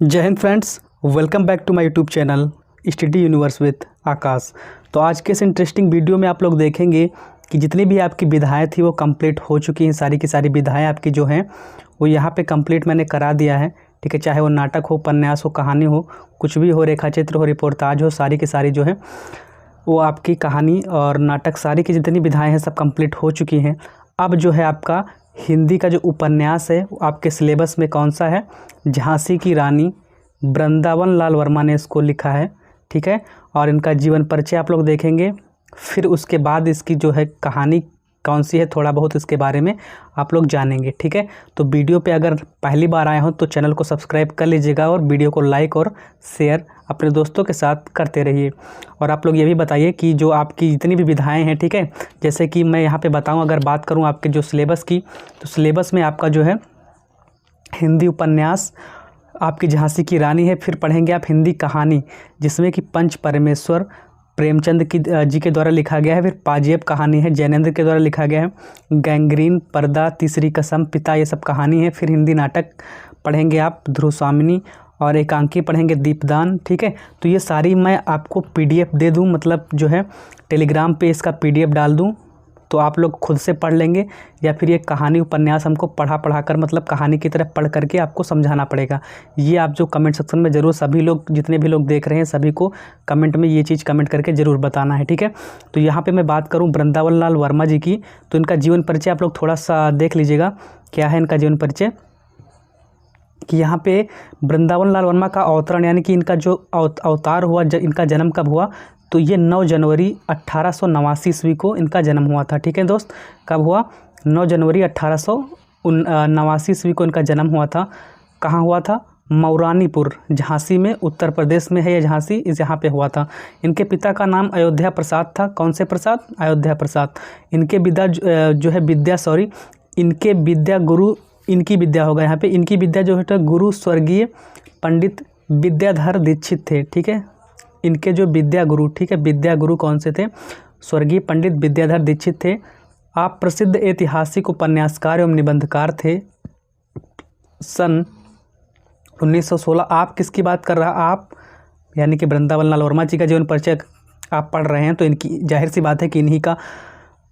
जय हिंद friends, welcome back to my YouTube channel study universe with Aakash. तो आज के इस इंटरेस्टिंग वीडियो में आप लोग देखेंगे कि जितनी भी आपकी विधाएं थी वो कंप्लीट हो चुकी हैं। सारी की सारी विधाएं आपकी जो हैं वो यहाँ पे कंप्लीट मैंने करा दिया है। ठीक है, चाहे वो नाटक हो, उपन्यास हो, कहानी हो, कुछ भी हो, रेखाचित्र हो, रिपोर्टाज हो, सारी की सारी जो है वो आपकी कहानी और नाटक सारी की जितनी विधाएँ हैं सब कंप्लीट हो चुकी हैं। अब जो है आपका हिंदी का जो उपन्यास है वो आपके सिलेबस में कौन सा है? झांसी की रानी, वृंदावन लाल वर्मा ने इसको लिखा है। ठीक है, और इनका जीवन परिचय आप लोग देखेंगे। फिर उसके बाद इसकी जो है कहानी कौन सी है, थोड़ा बहुत इसके बारे में आप लोग जानेंगे। ठीक है, तो वीडियो पे अगर पहली बार आए हो तो चैनल को सब्सक्राइब कर लीजिएगा और वीडियो को लाइक और शेयर अपने दोस्तों के साथ करते रहिए। और आप लोग ये भी बताइए कि जो आपकी जितनी भी विधाएं हैं, ठीक है, जैसे कि मैं यहाँ पे बताऊँ, अगर बात करूँ आपके जो सिलेबस की, तो सिलेबस में आपका जो है हिंदी उपन्यास आपकी झांसी की रानी है। फिर पढ़ेंगे आप हिंदी कहानी, जिसमें कि पंच परमेश्वर प्रेमचंद जी के द्वारा लिखा गया है। फिर पाजेब कहानी है, जैनेंद्र के द्वारा लिखा गया है। गैंग्रीन, पर्दा, तीसरी कसम, पिता, ये सब कहानी है। फिर हिंदी नाटक पढ़ेंगे आप ध्रुवस्वामिनी, और एकांकी पढ़ेंगे दीपदान। ठीक है, तो ये सारी मैं आपको PDF दे दूँ, मतलब जो है टेलीग्राम पे इसका PDF डाल दूँ, तो आप लोग खुद से पढ़ लेंगे, या फिर ये कहानी उपन्यास हमको पढ़ा कर मतलब कहानी की तरह पढ़ करके आपको समझाना पड़ेगा। ये आप जो कमेंट सेक्शन में ज़रूर सभी लोग, जितने भी लोग देख रहे हैं, सभी को कमेंट में ये चीज़ कमेंट करके ज़रूर बताना है। ठीक है, तो यहाँ पे मैं बात करूँ वृंदावन लाल वर्मा जी की, तो इनका जीवन परिचय आप लोग थोड़ा सा देख लीजिएगा। क्या है इनका जीवन परिचय कि यहाँ पे वृंदावन लाल वर्मा का अवतरण, यानी कि इनका जो अवतार हुआ, इनका जन्म कब हुआ, तो ये 9 जनवरी 1889 ईस्वी को इनका जन्म हुआ था। ठीक है दोस्त, कब हुआ? 9 जनवरी 1889 ईस्वी को इनका जन्म हुआ था। कहाँ हुआ था? मऊरानीपुर, झांसी में, उत्तर प्रदेश में है ये झांसी, इस यहाँ पे हुआ था। इनके पिता का नाम अयोध्या प्रसाद था। कौन से प्रसाद? अयोध्या प्रसाद। इनके इनके विद्या गुरु, इनकी विद्या होगा यहाँ पे, इनकी विद्या जो है गुरु स्वर्गीय पंडित विद्याधर दीक्षित थे। ठीक है, इनके जो विद्या गुरु, ठीक है, विद्या गुरु कौन से थे? स्वर्गीय पंडित विद्याधर दीक्षित थे। आप प्रसिद्ध ऐतिहासिक उपन्यासकार एवं निबंधकार थे। सन 1916, आप किसकी बात कर रहा? आप यानी कि वृंदावन लाल वर्मा जी का जीवन परिचय आप पढ़ रहे हैं, तो इनकी जाहिर सी बात है कि इन्हीं का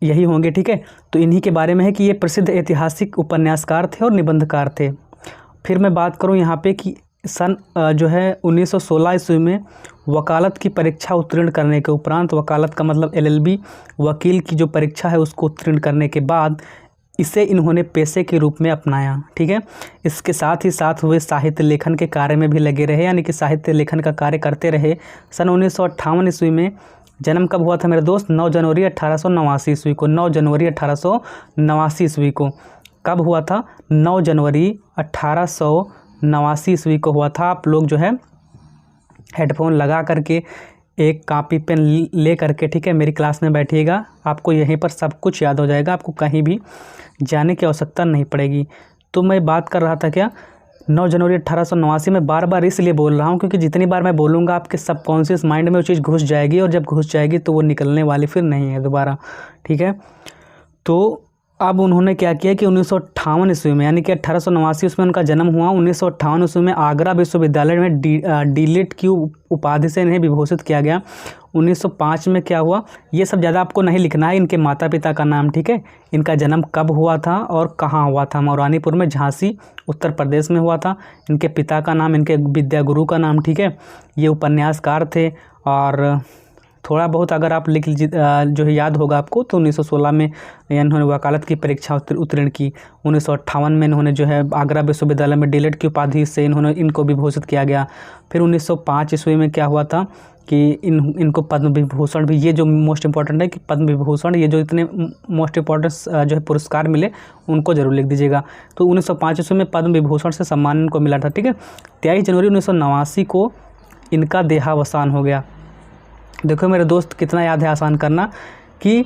यही होंगे। ठीक है, तो इन्हीं के बारे में है कि ये प्रसिद्ध ऐतिहासिक उपन्यासकार थे और निबंधकार थे। फिर मैं बात करूँ यहाँ पे कि सन जो है 1916 ईस्वी में वकालत की परीक्षा उत्तीर्ण करने के उपरांत, वकालत का मतलब LLB, वकील की जो परीक्षा है उसको उत्तीर्ण करने के बाद इसे इन्होंने पेशे के रूप में अपनाया। ठीक है, इसके साथ ही साथ वे साहित्य लेखन के कार्य में भी लगे रहे, यानी कि साहित्य लेखन का कार्य करते रहे। सन 1958 ईस्वी में जन्म कब हुआ था मेरे दोस्त? 9 जनवरी 1889 ईस्वी को। 9 जनवरी 1889 ईस्वी को कब हुआ था? 9 जनवरी 1889 ईस्वी को हुआ था। आप लोग जो है हेडफोन लगा करके एक कापी पेन ले करके, ठीक है, मेरी क्लास में बैठिएगा, आपको यहीं पर सब कुछ याद हो जाएगा, आपको कहीं भी जाने की आवश्यकता नहीं पड़ेगी। तो मैं बात कर रहा था क्या, 9 जनवरी 1889 में बार बार इसलिए बोल रहा हूँ क्योंकि जितनी बार मैं बोलूँगा आपके सबकॉन्शियस माइंड में वो चीज़ घुस जाएगी, और जब घुस जाएगी तो वो निकलने वाली फिर नहीं है दोबारा। ठीक है, तो अब उन्होंने क्या किया कि 1958 ईस्वी में, यानी कि 1889 में उनका जन्म हुआ, 1958 ईस्वी में आगरा विश्वविद्यालय में डीलिट की उपाधि से इन्हें विभूषित किया गया। 1905 में क्या हुआ, ये सब ज़्यादा आपको नहीं लिखना है, इनके माता पिता का नाम, ठीक है, इनका जन्म कब हुआ था और कहाँ हुआ था। मऊरानीपुर में, झांसी, उत्तर प्रदेश में हुआ था। इनके पिता का नाम, इनके विद्यागुरु का नाम, ठीक है, ये उपन्यासकार थे। और थोड़ा बहुत अगर आप लिख लीजिए, जो है याद होगा आपको, तो 1916 में इन्होंने वकालत की परीक्षा उत्तीर्ण की। 1958 में इन्होंने जो है आगरा विश्वविद्यालय में डीलिट की उपाधि से इनको विभूषित किया गया। फिर 1905 ईस्वी में क्या हुआ था कि इनको पद्म विभूषण भी, ये जो मोस्ट इम्पॉर्टेंट है कि पद्म विभूषण, ये जो इतने मोस्ट इम्पॉर्टेंट जो है पुरस्कार मिले उनको जरूर लिख दीजिएगा। तो 1905 ईस्वी में पद्म विभूषण से सम्मान इनको मिला था। ठीक है, 23 जनवरी 1989 को इनका देहावसान हो गया। देखो मेरे दोस्त, कितना याद है, आसान करना, कि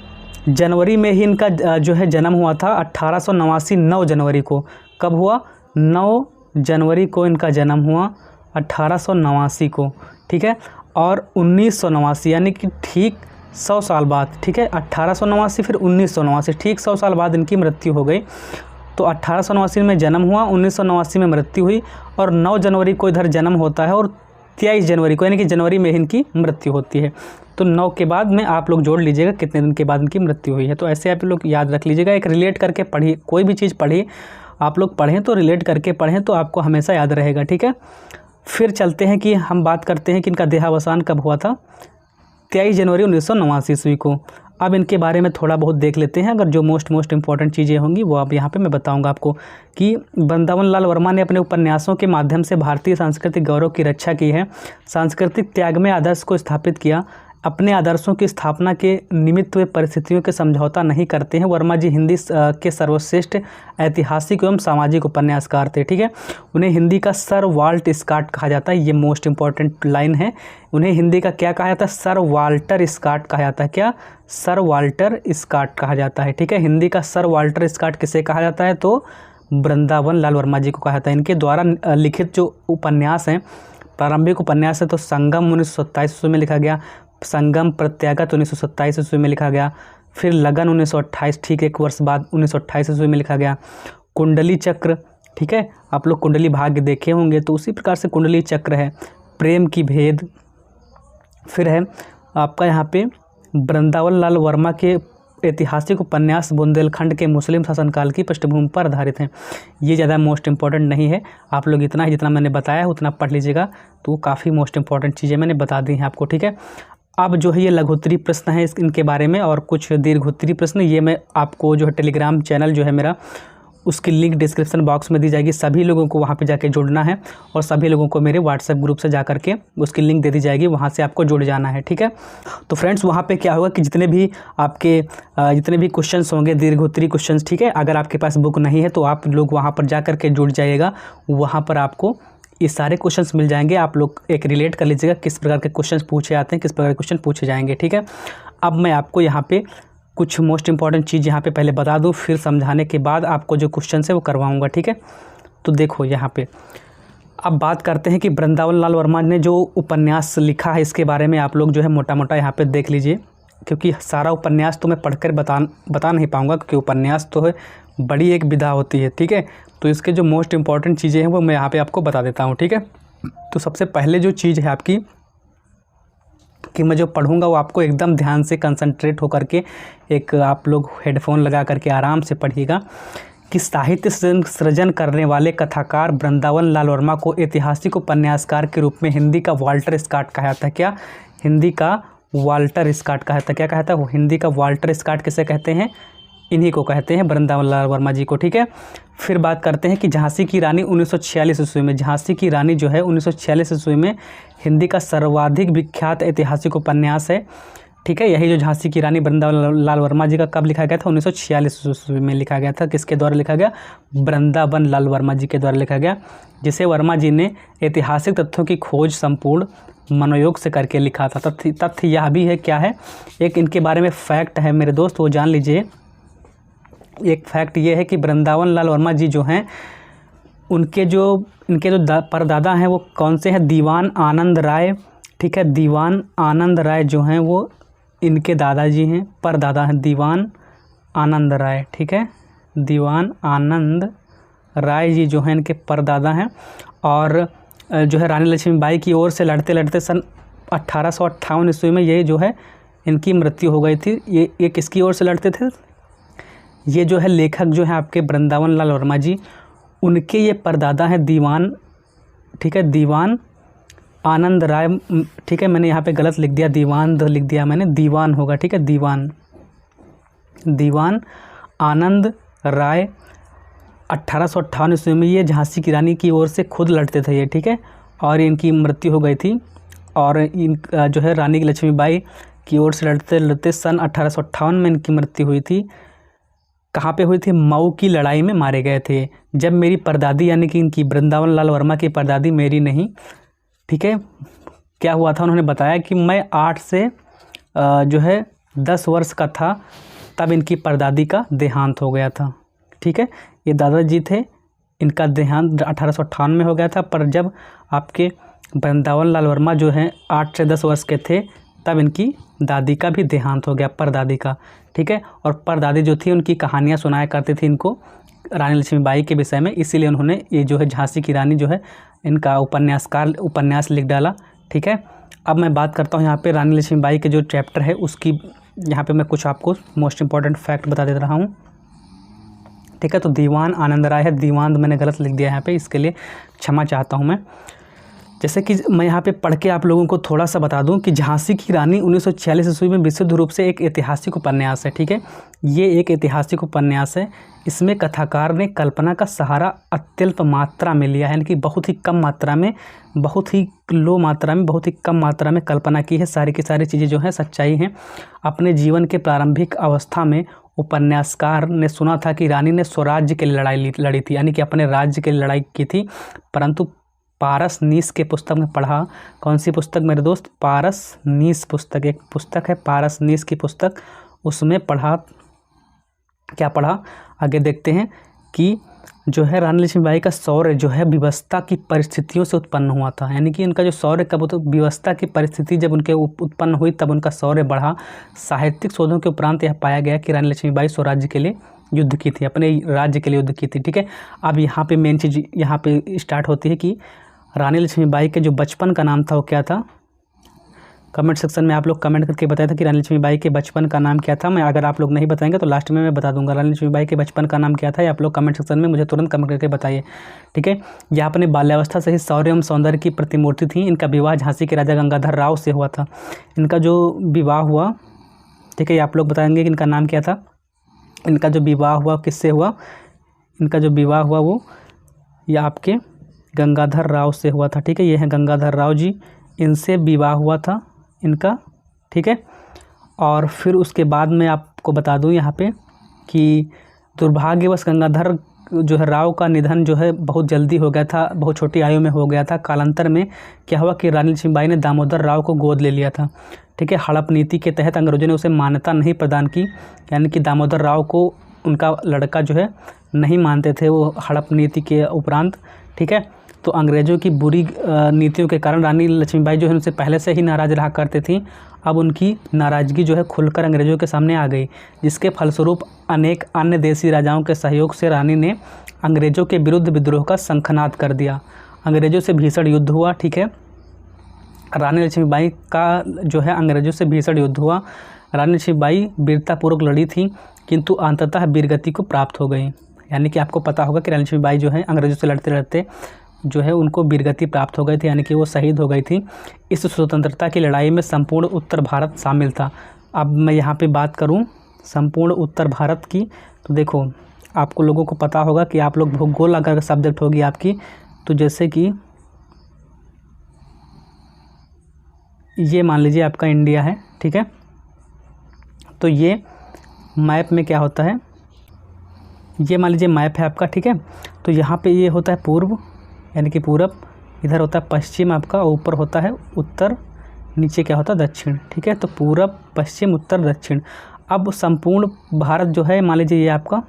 जनवरी में ही इनका जो है जन्म हुआ था 1889, 9 जनवरी को। कब हुआ? 9 जनवरी को इनका जन्म हुआ 1889 को। ठीक है, और 1989 यानी कि ठीक 100 साल बाद, ठीक है, 1889 फिर 1989, ठीक 100 साल बाद इनकी मृत्यु हो गई। तो 1889 में जन्म हुआ, 1989 में मृत्यु हुई और 9 जनवरी को इधर जन्म होता है और 23 जनवरी को यानी कि जनवरी में इनकी मृत्यु होती है। तो 9 के बाद में आप लोग जोड़ लीजिएगा कितने दिन के बाद इनकी मृत्यु हुई है। तो ऐसे आप लोग याद रख लीजिएगा, एक रिलेट करके पढ़िए, कोई भी चीज़ पढ़िए आप लोग पढ़ें तो रिलेट करके पढ़ें तो आपको हमेशा याद रहेगा, ठीक है। फिर चलते हैं कि हम बात करते हैं कि इनका देहावसान कब हुआ था, 23 जनवरी 1989 ईस्वी को। अब इनके बारे में थोड़ा बहुत देख लेते हैं, अगर जो मोस्ट इंपॉर्टेंट चीज़ें होंगी वो अब यहाँ पे मैं बताऊंगा आपको कि वृंदावन लाल वर्मा ने अपने उपन्यासों के माध्यम से भारतीय सांस्कृतिक गौरव की रक्षा की है, सांस्कृतिक त्याग में आदर्श को स्थापित किया, अपने आदर्शों की स्थापना के निमित्त वे परिस्थितियों के समझौता नहीं करते हैं। वर्मा जी हिंदी के सर्वश्रेष्ठ ऐतिहासिक एवं सामाजिक उपन्यासकार थे, ठीक है। उन्हें हिंदी का सर वाल्ट स्कॉट कहा जाता है, ये मोस्ट इंपॉर्टेंट लाइन है। उन्हें हिंदी का क्या कहा जाता है, सर वाल्टर स्कॉट कहा जाता है। क्या, सर वाल्टर स्कॉट कहा जाता है, ठीक है। हिंदी का सर वाल्टर स्कॉट किसे कहा जाता है, तो वृंदावन लाल वर्मा जी को कहा जाता है। इनके द्वारा लिखित जो उपन्यास हैं, प्रारंभिक उपन्यास है तो संगम 1927 ईस्वी में लिखा गया, संगम प्रत्यागत 1927 ईस्वी में लिखा गया, फिर लगन 1928, ठीक 1 वर्ष बाद 1928 ईस्वी में लिखा गया, कुंडली चक्र, ठीक है, आप लोग कुंडली भाग्य देखे होंगे तो उसी प्रकार से कुंडली चक्र है, प्रेम की भेद, फिर है आपका यहाँ पे वृंदावन लाल वर्मा के ऐतिहासिक उपन्यास बुंदेलखंड के मुस्लिम शासनकाल की पृष्ठभूमि पर आधारित हैं। ये ज़्यादा मोस्ट इंपॉर्टेंट नहीं है, आप लोग इतना ही जितना मैंने बताया उतना पढ़ लीजिएगा, तो काफ़ी मोस्ट इंपॉर्टेंट चीज़ें मैंने बता दी हैं आपको, ठीक है। अब जो है ये लघुत्तरी प्रश्न है इनके बारे में और कुछ दीर्घोत्तरी प्रश्न, ये मैं आपको जो है टेलीग्राम चैनल जो है मेरा, उसकी लिंक डिस्क्रिप्शन बॉक्स में दी जाएगी। सभी लोगों को वहाँ पे जाके जुड़ना है और सभी लोगों को मेरे व्हाट्सएप ग्रुप से जा करके उसकी लिंक दे दी जाएगी, वहाँ से आपको जुड़ जाना है, ठीक है। तो फ्रेंड्स वहाँ पे क्या होगा कि जितने भी क्वेश्चंस होंगे दीर्घोत्तरी क्वेश्चंस, ठीक है, अगर आपके पास बुक नहीं है तो आप लोग वहाँ पर जा करके जुड़ जाइएगा, वहाँ पर आपको ये सारे क्वेश्चंस मिल जाएंगे। आप लोग एक रिलेट कर लीजिएगा किस प्रकार के क्वेश्चंस पूछे आते हैं, किस प्रकार के क्वेश्चन पूछे जाएंगे, ठीक है। अब मैं आपको यहाँ पे कुछ मोस्ट इंपॉर्टेंट चीज़ यहाँ पे पहले बता दूँ, फिर समझाने के बाद आपको जो क्वेश्चन है वो करवाऊँगा, ठीक है। तो देखो यहाँ पे अब बात करते हैं कि वृंदावन लाल वर्मा ने जो उपन्यास लिखा है इसके बारे में आप लोग जो है मोटा मोटा यहाँ पे देख लीजिए, क्योंकि सारा उपन्यास तो मैं पढ़कर बता नहीं पाऊँगा, क्योंकि उपन्यास तो है बड़ी एक विधा होती है, ठीक है। तो इसके जो मोस्ट इंपॉर्टेंट चीज़ें हैं वो मैं यहाँ पे आपको बता देता हूँ, ठीक है। तो सबसे पहले जो चीज़ है आपकी कि मैं जो पढ़ूंगा वो आपको एकदम ध्यान से कंसंट्रेट होकर के एक आप लोग हेडफोन लगा करके आराम से पढ़िएगा कि साहित्य सृजन करने वाले कथाकार वृंदावन लाल वर्मा को ऐतिहासिक उपन्यासकार के रूप में हिंदी का वाल्टर स्कॉट कहा जाता है। क्या, हिंदी का वाल्टर स्कॉट कहा जाता है। क्या कहता है वो, हिंदी का वाल्टर स्कॉट किसे कहते हैं, इन्हीं को कहते हैं, वृंदावन लाल वर्मा जी को, ठीक है। फिर बात करते हैं कि झांसी की रानी 1946 ईस्वी में, झांसी की रानी जो है 1946 ईस्वी में हिंदी का सर्वाधिक विख्यात ऐतिहासिक उपन्यास है, ठीक है। यही जो झांसी की रानी वृंदावन लाल वर्मा जी का कब लिखा गया था, 1946 ईस्वी में लिखा गया था। किसके द्वारा लिखा गया, वृंदावन लाल वर्मा जी के द्वारा लिखा गया, जिसे वर्मा जी ने ऐतिहासिक तथ्यों की खोज संपूर्ण मनोयोग से करके लिखा था। तथ्य यह भी है, क्या है, एक इनके बारे में फैक्ट है मेरे दोस्त, वो जान लीजिए। एक फैक्ट ये है कि वृंदावन लाल वर्मा जी जो हैं इनके जो परदादा हैं वो कौन से हैं, दीवान आनंद राय, ठीक है। दीवान आनंद राय जो हैं वो इनके दादाजी हैं, परदादा हैं दीवान आनंद राय, ठीक है। दीवान आनंद राय जी जो हैं इनके परदादा हैं और जो है रानी लक्ष्मीबाई की ओर से लड़ते लड़ते सन 1858 ईस्वी में ये जो है इनकी मृत्यु हो गई थी। ये किसकी ओर से लड़ते थे, ये जो है लेखक जो है आपके वृंदावन लाल वर्मा जी, उनके ये परदादा हैं दीवान, ठीक है, दीवान आनंद राय, ठीक है। मैंने यहाँ पे गलत लिख दिया, दीवान लिख दिया मैंने, दीवान होगा, ठीक है, दीवान आनंद राय 1858 ईस्वी में ये झांसी की रानी की ओर से खुद लड़ते थे ये, ठीक है, और इनकी मृत्यु हो गई थी। और इन जो है रानी लक्ष्मीबाई की ओर से लड़ते लड़ते सन 1858 में इनकी मृत्यु हुई थी। कहाँ पे हुई थी, मऊ की लड़ाई में मारे गए थे। जब मेरी परदादी यानी कि इनकी वृंदावन लाल वर्मा की परदादी, मेरी नहीं, ठीक है, क्या हुआ था, उन्होंने बताया कि मैं 8 से जो है 10 वर्ष का था तब इनकी परदादी का देहांत हो गया था, ठीक है। ये दादाजी थे, इनका देहांत 1858 में हो गया था, पर जब आपके वृंदावन लाल वर्मा जो हैं 8 से 10 वर्ष के थे तब इनकी दादी का भी देहांत हो गया, परदादी का, ठीक है। और परदादी जो थी उनकी कहानियाँ सुनाया करती थी इनको, रानी लक्ष्मीबाई के विषय में, इसीलिए उन्होंने ये जो है झांसी की रानी जो है इनका उपन्यास लिख डाला। ठीक है, अब मैं बात करता हूँ यहाँ पे रानी लक्ष्मीबाई के जो चैप्टर है उसकी, यहाँ पे मैं कुछ आपको मोस्ट इंपॉर्टेंट फैक्ट बता दे रहा हूँ। ठीक है, तो दीवान आनंद राय है, दीवान मैंने गलत लिख दिया यहाँ पे, इसके लिए क्षमा चाहता हूँ मैं। जैसे कि मैं यहाँ पे पढ़ के आप लोगों को थोड़ा सा बता दूं कि झांसी की रानी 1946 ईस्वी में विशुद्ध रूप से एक ऐतिहासिक उपन्यास है। ठीक है, ये एक ऐतिहासिक उपन्यास है। इसमें कथाकार ने कल्पना का सहारा अत्यल्प मात्रा में लिया है, यानी कि बहुत ही कम मात्रा में, बहुत ही लो मात्रा में, बहुत ही कम मात्रा में कल्पना की है। सारी की सारी चीज़ें जो हैं सच्चाई हैं। अपने जीवन के प्रारंभिक अवस्था में उपन्यासकार ने सुना था कि रानी ने स्वराज्य के लिए लड़ाई लड़ी थी, यानी कि अपने राज्य के लिए लड़ाई की थी, परंतु पारसनीस के पुस्तक में पढ़ा। कौन सी पुस्तक मेरे दोस्त? पारसनीस पुस्तक, एक पुस्तक है पारसनीस की पुस्तक, उसमें पढ़ा, क्या पढ़ा आगे देखते हैं कि जो है रानी लक्ष्मीबाई का शौर्य जो है विवशता की परिस्थितियों से उत्पन्न हुआ था, यानी कि उनका जो शौर्य कब, तो विवशता की परिस्थिति जब उनके उत्पन्न हुई तब उनका शौर्य बढ़ा। साहित्यिक शोधों के उपरांत यह पाया गया कि रानी लक्ष्मीबाई स्वराज्य के लिए युद्ध की थी, अपने राज्य के लिए युद्ध की थी। ठीक है, अब यहाँ पे मेन चीज़ यहाँ पे स्टार्ट होती है कि रानी लक्ष्मीबाई के जो बचपन का नाम था वो क्या था। कमेंट सेक्शन में आप लोग कमेंट करके बताया था कि रानी लक्ष्मीबाई के बचपन का नाम क्या था। मैं, अगर आप लोग नहीं बताएंगे तो लास्ट में मैं बता दूंगा रानी लक्ष्मीबाई के बचपन का नाम क्या था, या आप लोग कमेंट सेक्शन में मुझे तुरंत कमेंट करके बताइए। ठीक है, यह अपने बाल्यावस्था से ही शौर्य एवं सौंदर्य की प्रतिमूर्ति थी। इनका विवाह झांसी के राजा गंगाधर राव से हुआ था। इनका जो विवाह हुआ, ठीक है, ये आप लोग बताएंगे कि इनका नाम क्या था। इनका जो विवाह हुआ किससे हुआ? इनका जो विवाह हुआ वो ये आपके गंगाधर राव से हुआ था। ठीक है, ये हैं गंगाधर राव जी, इनसे विवाह हुआ था इनका। ठीक है, और फिर उसके बाद मैं आपको बता दूं यहाँ पे कि दुर्भाग्यवश गंगाधर जो है राव का निधन जो है बहुत जल्दी हो गया था, बहुत छोटी आयु में हो गया था। कालांतर में क्या हुआ कि रानी लक्ष्मीबाई ने दामोदर राव को गोद ले लिया था। ठीक है, हड़प नीति के तहत अंग्रेजों ने उसे मान्यता नहीं प्रदान की, यानी कि दामोदर राव को उनका लड़का जो है नहीं मानते थे वो हड़प नीति के उपरांत। ठीक है, तो अंग्रेज़ों की बुरी नीतियों के कारण रानी लक्ष्मीबाई जो है उनसे पहले से ही नाराज़ रहा करती थी। अब उनकी नाराज़गी जो है खुलकर अंग्रेज़ों के सामने आ गई, जिसके फलस्वरूप अनेक अन्य देशी राजाओं के सहयोग से रानी ने अंग्रेज़ों के विरुद्ध विद्रोह का शंखनाद कर दिया। अंग्रेज़ों से भीषण युद्ध हुआ। ठीक है, रानी लक्ष्मीबाई का जो है अंग्रेज़ों से भीषण युद्ध हुआ। रानी लक्ष्मीबाई वीरतापूर्वक लड़ी थी, किंतु अंततः वीरगति को प्राप्त हो गई। यानी कि आपको पता होगा कि रानी लक्ष्मीबाई जो है अंग्रेज़ों से लड़ते लड़ते जो है उनको वीरगति प्राप्त हो गई थी, यानी कि वो शहीद हो गई थी। इस स्वतंत्रता की लड़ाई में संपूर्ण उत्तर भारत शामिल था। अब मैं यहाँ पे बात करूँ संपूर्ण उत्तर भारत की, तो देखो आपको लोगों को पता होगा कि आप लोग भूगोल अगर सब्जेक्ट होगी आपकी, तो जैसे कि ये मान लीजिए आपका इंडिया है। ठीक है, तो ये मैप में क्या होता है, ये मान लीजिए मैप है आपका। ठीक है, तो यहाँ पे ये होता है पूर्व, यानी कि पूरब, इधर होता है पश्चिम आपका, ऊपर होता है उत्तर, नीचे क्या होता है दक्षिण। ठीक है, तो पूरब पश्चिम उत्तर दक्षिण। अब संपूर्ण भारत जो है मान लीजिए ये आपका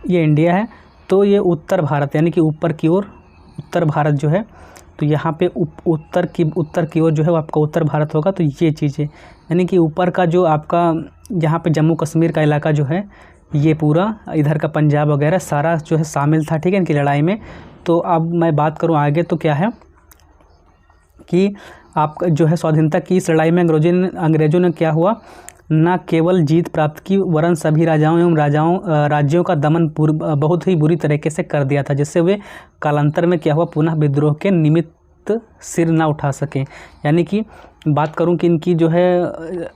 ये इंडिया है, तो ये उत्तर भारत यानी कि ऊपर की ओर उत्तर भारत जो है, तो यहाँ पे उत्तर की ओर जो है वो आपका उत्तर भारत होगा। तो ये चीज़ें यानी कि ऊपर का जो आपका यहाँ पे जम्मू कश्मीर का इलाका जो है, ये पूरा इधर का पंजाब वगैरह सारा जो है शामिल था। ठीक है, इनकी लड़ाई में। तो अब मैं बात करूँ आगे, तो क्या है कि आप जो है स्वाधीनता की इस लड़ाई में अंग्रेज़ों ने क्या हुआ, न केवल जीत प्राप्त की वरन सभी राजाओं एवं राज्यों का दमन बहुत ही बुरी तरीके से कर दिया था, जिससे वे कालांतर में क्या हुआ पुनः विद्रोह के निमित्त सिर ना उठा सकें। यानी कि बात करूं कि इनकी जो है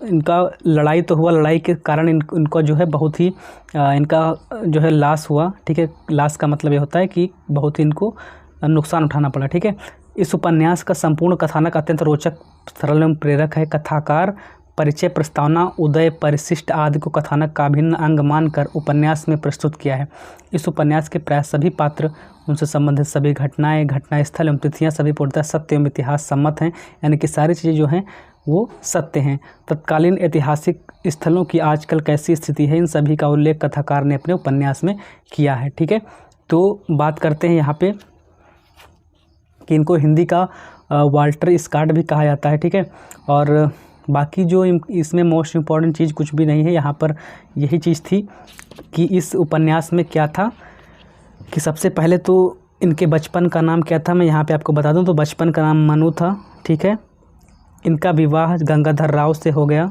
इनका लड़ाई तो हुआ, लड़ाई के कारण इनको जो है बहुत ही इनका जो है लॉस हुआ। ठीक है, लॉस का मतलब ये होता है कि बहुत ही इनको नुकसान उठाना पड़ा। ठीक है, इस उपन्यास का संपूर्ण कथानक अत्यंत रोचक, सरल एवं प्रेरक है। कथाकार परिचय, प्रस्तावना, उदय, परिशिष्ट आदि को कथानक का अभिन्न अंग मानकर उपन्यास में प्रस्तुत किया है। इस उपन्यास के प्राय सभी पात्र, उनसे संबंधित सभी घटनाएं, घटनास्थल एवं तिथियाँ सभी पूर्णतः सत्य एवं इतिहास सम्मत हैं, यानी कि सारी चीज़ें जो हैं वो सत्य हैं। तत्कालीन ऐतिहासिक स्थलों की आजकल कैसी स्थिति है, इन सभी का उल्लेख कथाकार ने अपने उपन्यास में किया है। ठीक है, तो बात करते हैं यहाँ पे कि इनको हिंदी का वाल्टर स्कॉट भी कहा जाता है। ठीक है, और बाकी जो इसमें मोस्ट इम्पॉर्टेंट चीज़ कुछ भी नहीं है। यहाँ पर यही चीज़ थी कि इस उपन्यास में क्या था कि सबसे पहले तो इनके बचपन का नाम क्या था, मैं यहाँ पे आपको बता दूँ। तो बचपन का नाम मनु था, ठीक है। इनका विवाह गंगाधर राव से हो गया।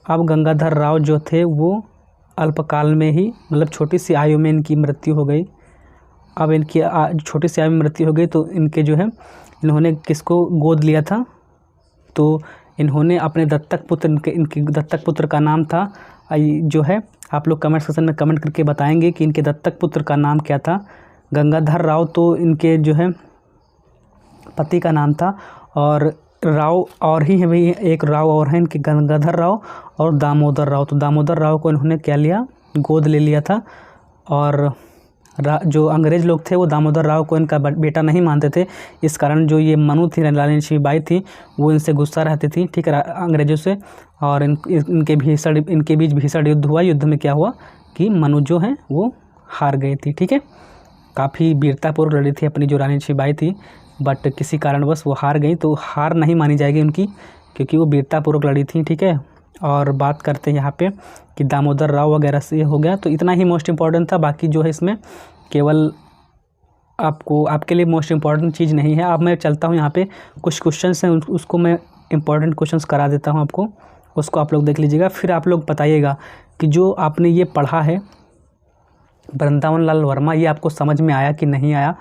अब गंगाधर राव जो थे वो अल्पकाल में ही, मतलब छोटी सी आयु में इनकी मृत्यु हो गई। अब इनकी छोटी सी आयु में मृत्यु हो गई तो इनके जो है, इन्होंने किसको गोद लिया था, तो इन्होंने अपने दत्तक पुत्र, इनके दत्तक पुत्र का नाम था, जो है आप लोग कमेंट सेक्शन में कमेंट करके बताएंगे कि इनके दत्तक पुत्र का नाम क्या था। गंगाधर राव तो इनके जो है पति का नाम था, और राव और ही है भाई, एक राव और है इनके, गंगाधर राव और दामोदर राव। तो दामोदर राव को इन्होंने क्या लिया, गोद ले लिया था। और जो अंग्रेज़ लोग थे वो दामोदर राव को इनका बेटा नहीं मानते थे। इस कारण जो ये मनु थी, रानी लक्ष्मीबाई थी, वो इनसे गुस्सा रहती थी, ठीक है, अंग्रेज़ों से। और इनके बीच भीषण युद्ध हुआ। युद्ध में क्या हुआ कि मनु जो है वो हार गई थी, ठीक है। काफ़ी वीरतापूर्वक लड़ी थी अपनी जो रानी लक्ष्मीबाई थी, बट किसी कारणवश वो हार गई। तो हार नहीं मानी जाएगी उनकी, क्योंकि वो वीरतापूर्वक लड़ी थी, ठीक है। और बात करते हैं यहाँ पे कि दामोदर राव वगैरह से हो गया। तो इतना ही मोस्ट इम्पॉर्टेंट था। बाकी जो है इसमें केवल आपके लिए मोस्ट इम्पॉर्टेंट चीज़ नहीं है। अब मैं चलता हूँ यहाँ पे, कुछ क्वेश्चंस हैं उसको मैं इम्पॉर्टेंट क्वेश्चंस करा देता हूँ आपको, उसको आप लोग देख लीजिएगा। फिर आप लोग बताइएगा कि जो आपने ये पढ़ा है वृंदावन लाल वर्मा, ये आपको समझ में आया कि नहीं आया,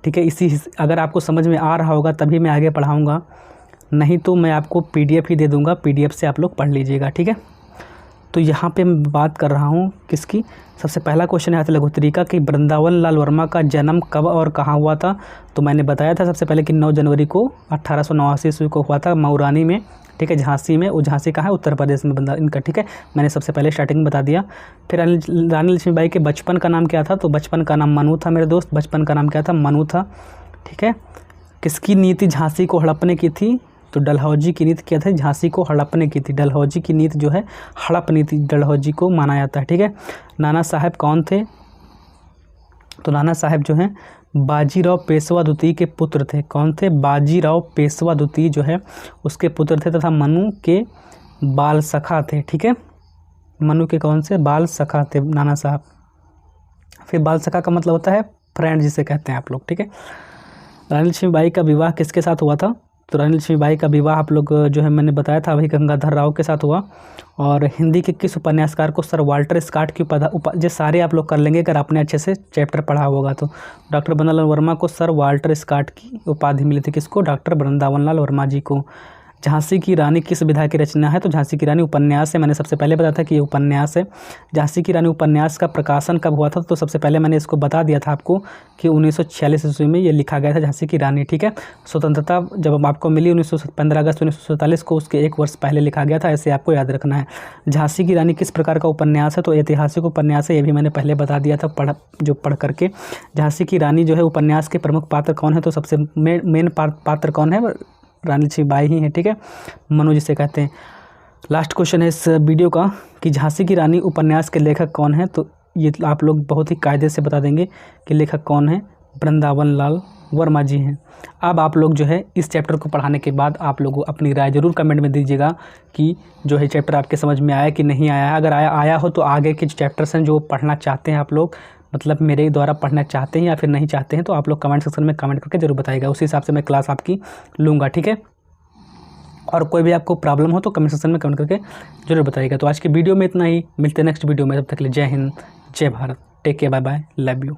ठीक है। अगर आपको समझ में आ रहा होगा तभी मैं आगे पढ़ाऊँगा, नहीं तो मैं आपको PDF ही दे दूँगा, PDF से आप लोग पढ़ लीजिएगा, ठीक है। तो यहाँ पे मैं बात कर रहा हूँ किसकी। सबसे पहला क्वेश्चन है लघुत्तरिका कि वृंदावन लाल वर्मा का जन्म कब और कहाँ हुआ था। तो मैंने बताया था सबसे पहले कि 9 जनवरी को 1889 ईस्वी को हुआ था मऊरानी में, ठीक है, झांसी में। वो झांसी कहाँ है, उत्तर प्रदेश में इनका, ठीक है। मैंने सबसे पहले स्टार्टिंग में बता दिया। फिर रानी लक्ष्मीबाई के बचपन का नाम क्या था, तो बचपन का नाम मनु था मेरे दोस्त, बचपन का नाम क्या था, मनु था, ठीक है। किसकी नीति झांसी को हड़पने की थी, तो डलहौजी की नीति क्या थी, झांसी को हड़पने की थी। डलहौजी की नीति जो है हड़प नीति, डलहौजी को माना जाता है, ठीक है। नाना साहब कौन थे, तो नाना साहब जो हैं बाजीराव पेशवा द्वितीय के पुत्र थे। कौन थे, बाजीराव पेशवा द्वितीय जो है उसके पुत्र थे, तथा मनु के बाल सखा थे, ठीक है। मनु के कौन से बाल सखा थे नाना साहब। फिर बाल सखा का मतलब होता है फ्रेंड जिसे कहते हैं आप लोग, ठीक है। रानी लक्ष्मीबाई का विवाह किसके साथ हुआ था, तो रानी लक्ष्मीबाई का विवाह आप लोग जो है मैंने बताया था अभी गंगाधर राव के साथ हुआ। और हिंदी के किस उपन्यासकार को सर वाल्टर स्कॉट की ये सारे आप लोग कर लेंगे अगर आपने अच्छे से चैप्टर पढ़ा होगा। तो डॉक्टर वृंदावन लाल वर्मा को सर वाल्टर स्कॉट की उपाधि मिली थी, किसको, डॉक्टर वृंदावन लाल वर्मा जी को। झांसी की रानी किस विधा की रचना है, तो झांसी की रानी उपन्यास है। मैंने सबसे पहले बताया था कि ये उपन्यास है। झांसी की रानी उपन्यास का प्रकाशन कब हुआ था, तो सबसे पहले मैंने इसको बता दिया था आपको कि 1946 ईस्वी में ये लिखा गया था झांसी की रानी, ठीक है। स्वतंत्रता जब आपको मिली 15 अगस्त 1947 को, उसके 1 वर्ष पहले लिखा गया था, ऐसे आपको याद रखना है। झांसी की रानी किस प्रकार का उपन्यास है, तो ऐतिहासिक उपन्यास है, ये भी मैंने पहले बता दिया था पढ़ करके। झांसी की रानी जो है उपन्यास के प्रमुख पात्र कौन है, तो सबसे मेन पात्र कौन है, रानी लक्ष्मीबाई ही है, ठीक है, मनु जिसे कहते हैं। लास्ट क्वेश्चन है इस वीडियो का कि झांसी की रानी उपन्यास के लेखक कौन है, तो ये आप लोग बहुत ही कायदे से बता देंगे कि लेखक कौन है, वृंदावन लाल वर्मा जी हैं। अब आप लोग जो है इस चैप्टर को पढ़ाने के बाद आप लोग अपनी राय ज़रूर कमेंट में दीजिएगा कि जो है चैप्टर आपके समझ में आया कि नहीं आया। अगर आया हो तो आगे के चैप्टर्स हैं जो पढ़ना चाहते हैं आप लोग, मतलब मेरे द्वारा पढ़ना चाहते हैं या फिर नहीं चाहते हैं, तो आप लोग कमेंट सेक्शन में कमेंट करके जरूर बताइएगा, उसी हिसाब से मैं क्लास आपकी लूँगा, ठीक है। और कोई भी आपको प्रॉब्लम हो तो कमेंट सेक्शन में कमेंट करके जरूर बताइएगा। तो आज की वीडियो में इतना ही, मिलते हैं नेक्स्ट वीडियो में, तब तक के लिए जय हिंद, जय Bharat, take care, bye bye, love you.